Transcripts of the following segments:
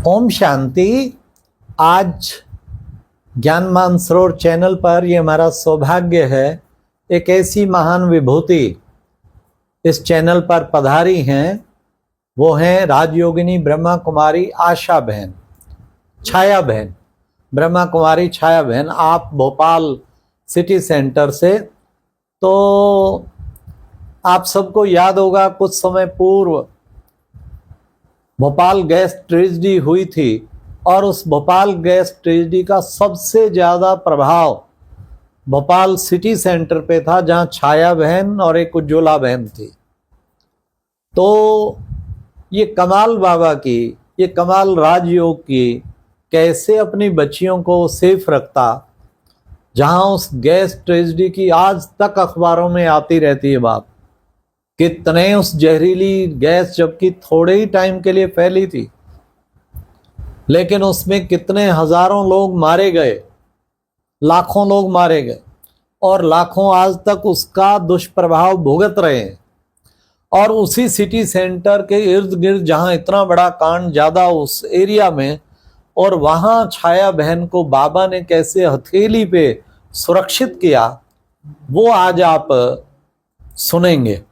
ओम शांति। आज ज्ञान मानसरोवर चैनल पर ये हमारा सौभाग्य है, एक ऐसी महान विभूति इस चैनल पर पधारी हैं। वो हैं राजयोगिनी ब्रह्मा कुमारी आशा बहन, छाया बहन, ब्रह्मा कुमारी छाया बहन। आप भोपाल सिटी सेंटर से, तो आप सबको याद होगा कुछ समय पूर्व भोपाल गैस ट्रेजेडी हुई थी और उस भोपाल गैस ट्रेजेडी का सबसे ज़्यादा प्रभाव भोपाल सिटी सेंटर पे था, जहाँ छाया बहन और एक उज्ज्वला बहन थी। तो ये कमाल बाबा की, ये कमाल राजयोग की कैसे अपनी बच्चियों को सेफ रखता, जहाँ उस गैस ट्रेजेडी की आज तक अखबारों में आती रहती है बात। कितने उस जहरीली गैस, जबकि थोड़े ही टाइम के लिए फैली थी, लेकिन उसमें कितने हजारों लोग मारे गए, लाखों लोग मारे गए और लाखों आज तक उसका दुष्प्रभाव भुगत रहे हैं। और उसी सिटी सेंटर के इर्द गिर्द जहां इतना बड़ा कांड ज्यादा उस एरिया में, और वहां छाया बहन को बाबा ने कैसे हथेली पे सुरक्षित किया, वो आज आप सुनेंगे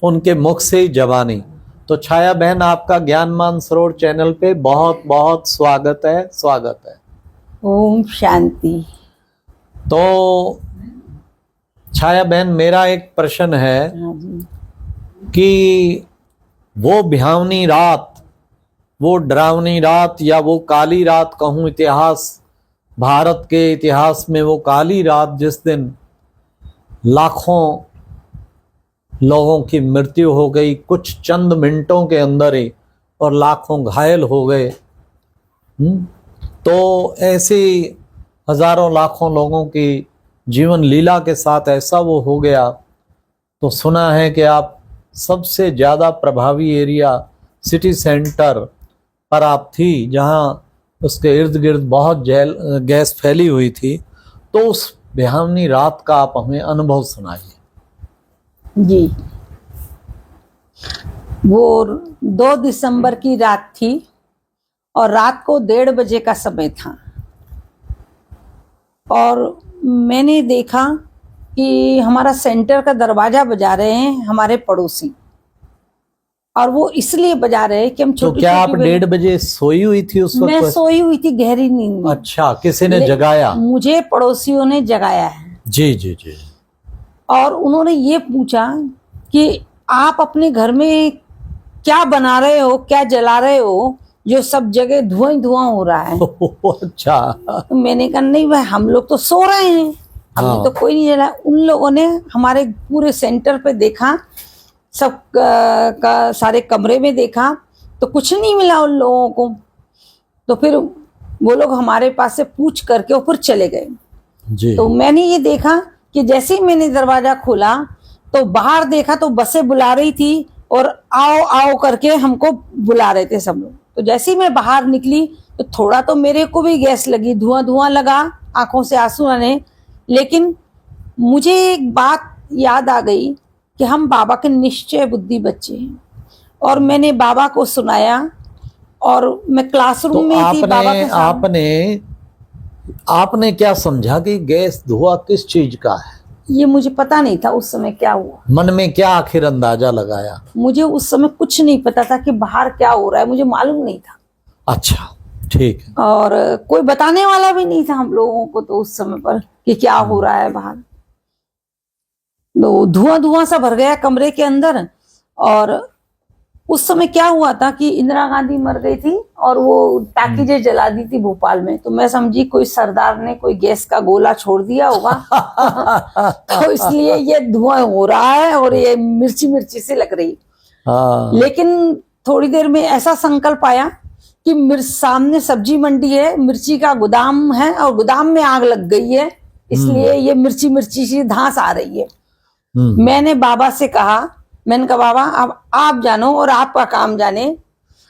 उनके मुख से ही जवानी। तो छाया बहन, आपका ज्ञान मानसरोवर चैनल पे बहुत बहुत स्वागत है, स्वागत है। ओम शांति। तो छाया बहन, मेरा एक प्रश्न है कि वो भयावनी रात, वो डरावनी रात, या वो काली रात कहूँ इतिहास, भारत के इतिहास में वो काली रात जिस दिन लाखों लोगों की मृत्यु हो गई कुछ चंद मिनटों के अंदर ही, और लाखों घायल हो गए। तो ऐसी हजारों लाखों लोगों की जीवन लीला के साथ ऐसा वो हो गया। तो सुना है कि आप सबसे ज़्यादा प्रभावी एरिया सिटी सेंटर पर आप थी, जहाँ उसके इर्द गिर्द बहुत गैस फैली हुई थी। तो उस भयावनी रात का आप हमें अनुभव सुनाइए। जी, वो 2 दिसंबर की रात थी और रात को 1:30 बजे का समय था। और मैंने देखा कि हमारा सेंटर का दरवाजा बजा रहे हैं हमारे पड़ोसी, और वो इसलिए बजा रहे हैं कि हम छोटी। तो क्या आप 1:30 बजे सोई हुई थी उस वक्त? मैं सोई हुई थी गहरी नींद में। अच्छा, किसी ने जगाया? मुझे पड़ोसियों ने जगाया है। जी जी जी। और उन्होंने ये पूछा कि आप अपने घर में क्या बना रहे हो, क्या जला रहे हो, जो सब जगह धुआं ही धुआं हो रहा है। अच्छा। तो मैंने कहा नहीं भाई, हम लोग तो सो रहे हैं, हमने तो कोई नहीं जला। उन लोगों ने हमारे पूरे सेंटर पे देखा, सब का सारे कमरे में देखा, तो कुछ नहीं मिला उन लोगों को। तो फिर वो लोग हमारे पास से पूछ करके ऊपर चले गए जी। तो मैंने ये देखा कि जैसे ही मैंने दरवाजा खोला तो बाहर देखा तो बसें बुला रही थी और आओ आओ करके हमको बुला रहे थे सब लोग। तो जैसे ही मैं बाहर निकली तो थोड़ा तो मेरे को भी गैस लगी, धुआं धुआं लगा, आंखों से आंसू आने। लेकिन मुझे एक बात याद आ गई कि हम बाबा के निश्चय बुद्धि बच्चे हैं, और मैंने बाबा को सुनाया। और मैं क्लासरूम में थी बाबा के साथ। आपने क्या समझा कि गैस धुआं किस चीज का है? ये मुझे पता नहीं था उस समय क्या हुआ। मन में क्या आखिर अंदाजा लगाया? मुझे उस समय कुछ नहीं पता था कि बाहर क्या हो रहा है, मुझे मालूम नहीं था। अच्छा, ठीक है। और कोई बताने वाला भी नहीं था हम लोगों को तो उस समय पर कि क्या हो रहा है बाहर। तो धुआं धुआं सा भर गया कमरे के अंदर। और उस समय क्या हुआ था कि इंदिरा गांधी मर गई थी और वो टाकीजे जला दी थी भोपाल में। तो मैं समझी कोई सरदार ने कोई गैस का गोला छोड़ दिया होगा। तो इसलिए ये धुआं हो रहा है और ये मिर्ची मिर्ची से लग रही। लेकिन थोड़ी देर में ऐसा संकल्प आया कि सामने सब्जी मंडी है, मिर्ची का गोदाम है और गोदाम में आग लग गई है, इसलिए ये मिर्ची मिर्ची सी धांस आ रही है। मैंने बाबा से कहा, मैंने कहा बाबा अब आप जानो और आपका काम जाने।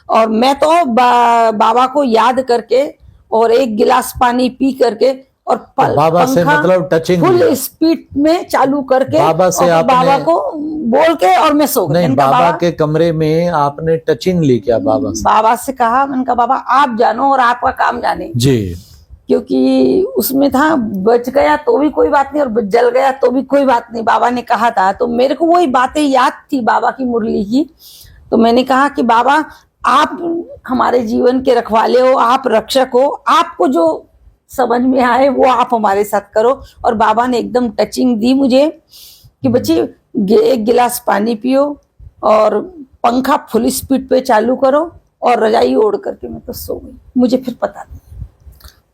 और मैं तो बाबा को याद करके और एक गिलास पानी पी करके और बाबा से मतलब टचिंग फुल स्पीड में चालू करके बाबा से बाबा को बोल के और मैं सो गई। नहीं, मैंने कहा, बाबा के कमरे में आपने टचिंग ली क्या बाबा से? बाबा से कहा, मैंने कहा बाबा आप जानो और आपका काम जाने, जी। क्योंकि उसमें था बच गया तो भी कोई बात नहीं और जल गया तो भी कोई बात नहीं, बाबा ने कहा था। तो मेरे को वही बातें याद थी बाबा की मुरली की। तो मैंने कहा कि बाबा आप हमारे जीवन के रखवाले हो, आप रक्षक हो, आपको जो समझ में आए वो आप हमारे साथ करो। और बाबा ने एकदम टचिंग दी मुझे कि बच्ची एक गिलास पानी पियो और पंखा फुल स्पीड पे चालू करो और रजाई ओढ़ करके मैं तो सो गई। मुझे फिर पता नहीं।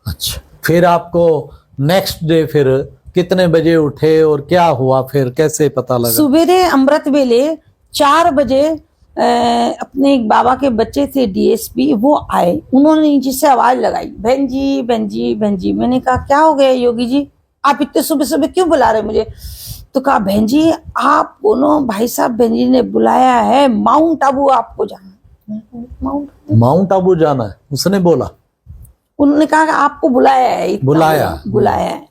अच्छा, फिर आपको नेक्स्ट डे फिर कितने बजे उठे और क्या हुआ, फिर कैसे पता लगा? सुबेरे अमृत वेले 4 बजे अपने एक बाबा के बच्चे थे डीएसपी, वो आए। उन्होंने नीचे से आवाज लगाई, बहन जी बहन जी बहन जी। मैंने कहा क्या हो गया योगी जी, आप इतने सुबह सुबह क्यों बुला रहे मुझे? तो कहा बहन जी आप दोनों भाई साहब बहन जी ने बुलाया है, माउंट आबू आपको जाना है। माउंट आबू जाना है उसने बोला? उन्होंने कहा कि आपको बुलाया है, बुलाया है।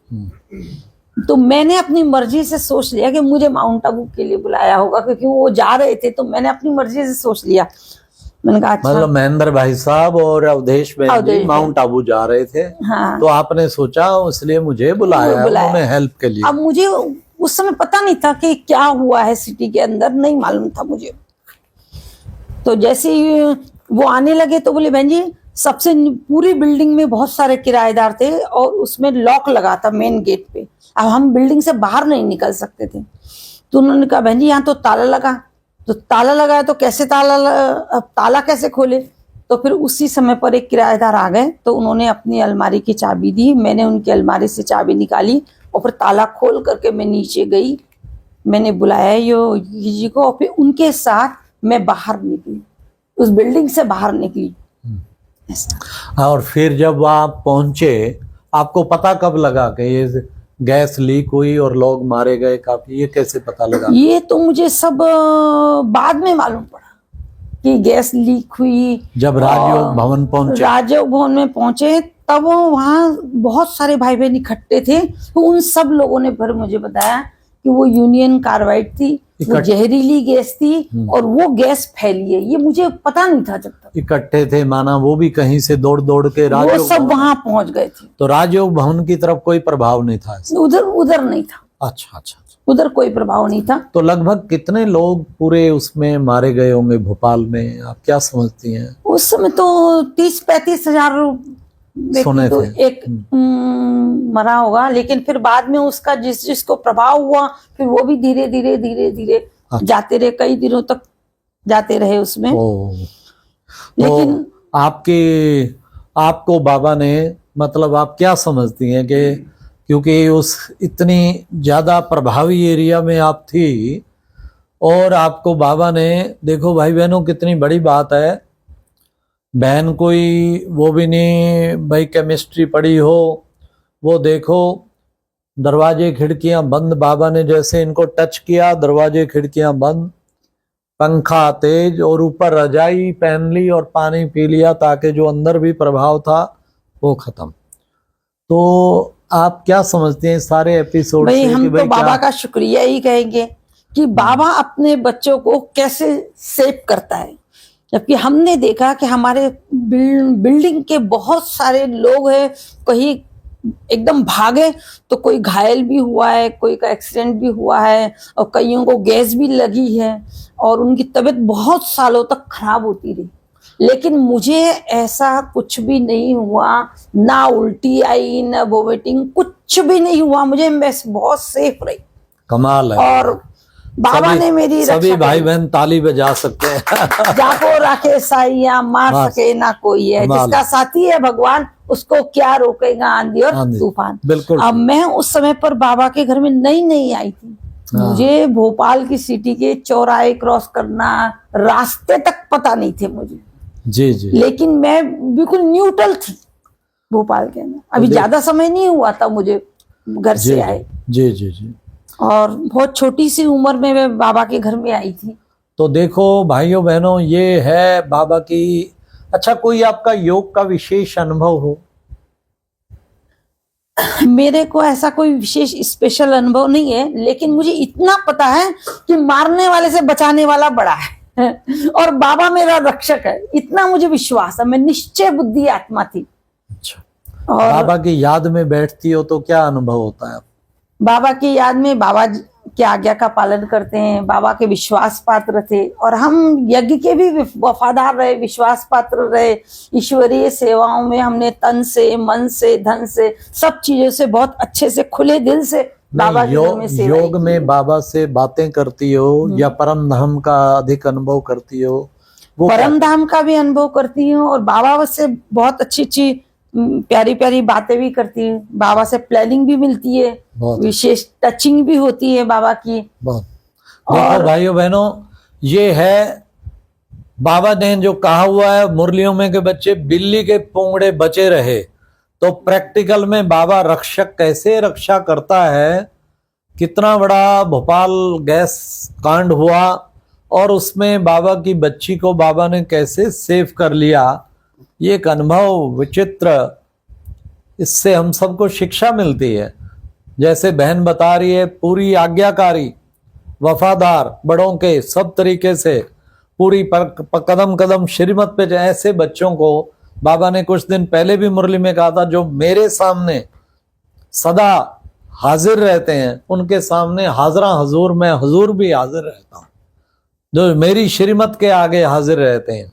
तो मैंने अपनी मर्जी से सोच लिया कि मुझे माउंट आबू के लिए बुलाया होगा, क्योंकि वो जा रहे थे। तो मैंने अपनी मर्जी से सोच लिया। मैंने कहा अच्छा, मतलब महेंद्र भाई साहब और अवधेश बहन जी माउंट आबू जा रहे थे। हाँ। तो आपने सोचा इसलिए मुझे बुलाया उन्होंने हेल्प के लिए। अब मुझे उस समय पता नहीं था कि क्या हुआ है सिटी के अंदर, नहीं मालूम था मुझे। तो जैसे ही वो आने लगे तो बोले बहन जी सबसे पूरी बिल्डिंग में बहुत सारे किराएदार थे और उसमें लॉक लगा था मेन गेट पे। अब हम बिल्डिंग से बाहर नहीं निकल सकते थे। तो उन्होंने कहा बहन जी यहाँ तो ताला लगा। तो ताला लगा है तो कैसे ताला कैसे खोले? तो फिर उसी समय पर एक किराएदार आ गए। तो उन्होंने अपनी अलमारी की चाबी दी, मैंने उनकी अलमारी से चाबी निकाली और फिर ताला खोल करके मैं नीचे गई। मैंने बुलाया योगी जी को और फिर उनके साथ मैं बाहर निकली, उस बिल्डिंग से बाहर निकली। और फिर जब आप पहुंचे आपको पता कब लगा कि ये गैस लीक हुई और लोग मारे गए काफी? ये कैसे पता लगा? ये तो मुझे सब बाद में मालूम पड़ा कि गैस लीक हुई। जब राजयोग भवन पहुंचे? राजयोग भवन में पहुंचे तब वहां बहुत सारे भाई बहन इकट्ठे थे। तो उन सब लोगों ने फिर मुझे बताया कि वो यूनियन कार्बाइड थी, वो जहरीली गैस थी और वो गैस फैली है। ये मुझे पता नहीं था जब तक। इकट्ठे थे माना वो भी कहीं से दौड़ दौड़ के वो सब वहां पहुंच गए थे। तो राजयोग भवन की तरफ कोई प्रभाव नहीं था? उधर नहीं था। अच्छा अच्छा, उधर कोई प्रभाव नहीं था। तो लगभग कितने लोग पूरे उसमें मारे गए होंगे भोपाल में, आप क्या समझती हैं? उस समय तो 30-35 हजार सुने तो थे। एक मरा होगा। लेकिन फिर बाद में उसका जिसको प्रभाव हुआ फिर वो भी धीरे धीरे धीरे धीरे जाते रहे, कई दिनों तक जाते रहे उसमें। लेकिन तो आपको बाबा ने, मतलब आप क्या समझती हैं कि क्योंकि उस इतनी ज्यादा प्रभावी एरिया में आप थी और आपको बाबा ने, देखो भाई बहनों कितनी बड़ी बात है, बहन कोई वो भी नहीं भाई केमिस्ट्री पढ़ी हो, वो देखो दरवाजे खिड़कियां बंद, बाबा ने जैसे इनको टच किया दरवाजे खिड़कियां बंद, पंखा तेज और ऊपर रजाई पहन ली और पानी पी लिया ताकि जो अंदर भी प्रभाव था वो खत्म। तो आप क्या समझते हैं सारे एपिसोड भाई से? हम तो बाबा का शुक्रिया ही कहेंगे कि बाबा अपने बच्चों को कैसे सेव करता है। जबकि हमने देखा कि हमारे बिल्डिंग के बहुत सारे लोग हैं, कहीं एकदम भागे तो कोई घायल भी हुआ है, कोई का एक्सीडेंट भी हुआ है और कईयों को गैस भी लगी है और उनकी तबीयत बहुत सालों तक खराब होती रही। लेकिन मुझे ऐसा कुछ भी नहीं हुआ, ना उल्टी आई ना वोमिटिंग, कुछ भी नहीं हुआ मुझे। मैं बहुत सेफ रही। कमाल है। और बाबा ने मेरी सभी भाई बहन ताली बजा सकते हैं। जाको राखे साइया मार सके ना कोई है, जिसका साथी है भगवान उसको क्या रोकेगा आंधी और तूफान। बिल्कुल। अब मैं उस समय पर बाबा के घर में नई आई थी। मुझे भोपाल की सिटी के चौराहे क्रॉस करना, रास्ते तक पता नहीं थे मुझे। जी जी। लेकिन मैं बिल्कुल न्यूट्रल थी भोपाल के अंदर। अभी ज्यादा समय नहीं हुआ था मुझे घर से आए। जी जी जी। और बहुत छोटी सी उम्र में मैं बाबा के घर में आई थी। तो देखो भाइयों बहनों, ये है बाबा की। अच्छा, कोई आपका योग का विशेष अनुभव हो? मेरे को ऐसा कोई विशेष स्पेशल अनुभव नहीं है, लेकिन मुझे इतना पता है कि मारने वाले से बचाने वाला बड़ा है और बाबा मेरा रक्षक है, इतना मुझे विश्वास है। मैं निश्चय बुद्धि आत्मा थी। अच्छा, और बाबा की याद में बैठती हो तो क्या अनुभव होता है? बाबा की याद में बाबा की आज्ञा का पालन करते हैं, बाबा के विश्वास पात्र थे और हम यज्ञ के भी वफादार रहे, विश्वास पात्र रहे। ईश्वरीय सेवाओं में हमने तन से, मन से, धन से, सब चीजों से बहुत अच्छे से खुले दिल से बाबा के घर में सेवा योग में बाबा से बातें करती हो या परम धाम का अधिक अनुभव करती हो? वो परम धाम का भी अनुभव करती हूँ और बाबा से बहुत अच्छी अच्छी प्यारी प्यारी बातें भी करती हूँ। बाबा से प्लानिंग भी मिलती है, विशेष टचिंग भी होती है बाबा की। बहुत देखो भाइयों बहनों, ये है बाबा ने जो कहा हुआ है मुरलियों में के बच्चे बिल्ली के पोंगड़े बचे रहे, तो प्रैक्टिकल में बाबा रक्षक कैसे रक्षा करता है। कितना बड़ा भोपाल गैस कांड हुआ और उसमें बाबा की बच्ची को बाबा ने कैसे सेव कर लिया, ये एक अनुभव विचित्र। इससे हम सबको शिक्षा मिलती है। जैसे बहन बता रही है, पूरी आज्ञाकारी, वफादार, बड़ों के सब तरीके से पूरी कदम कदम श्रीमत पे। ऐसे बच्चों को बाबा ने कुछ दिन पहले भी मुरली में कहा था, जो मेरे सामने सदा हाजिर रहते हैं उनके सामने हाजरा हजूर, मैं हजूर भी हाजिर रहता हूँ, जो मेरी श्रीमत के आगे हाजिर रहते हैं।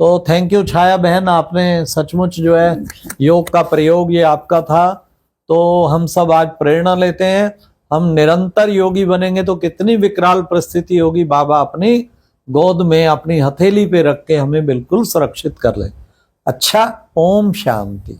तो थैंक यू छाया बहन, आपने सचमुच जो है योग का प्रयोग ये आपका था। तो हम सब आज प्रेरणा लेते हैं, हम निरंतर योगी बनेंगे तो कितनी विकराल परिस्थिति होगी, बाबा अपनी गोद में अपनी हथेली पे रख के हमें बिल्कुल सुरक्षित कर ले। अच्छा, ओम शांति।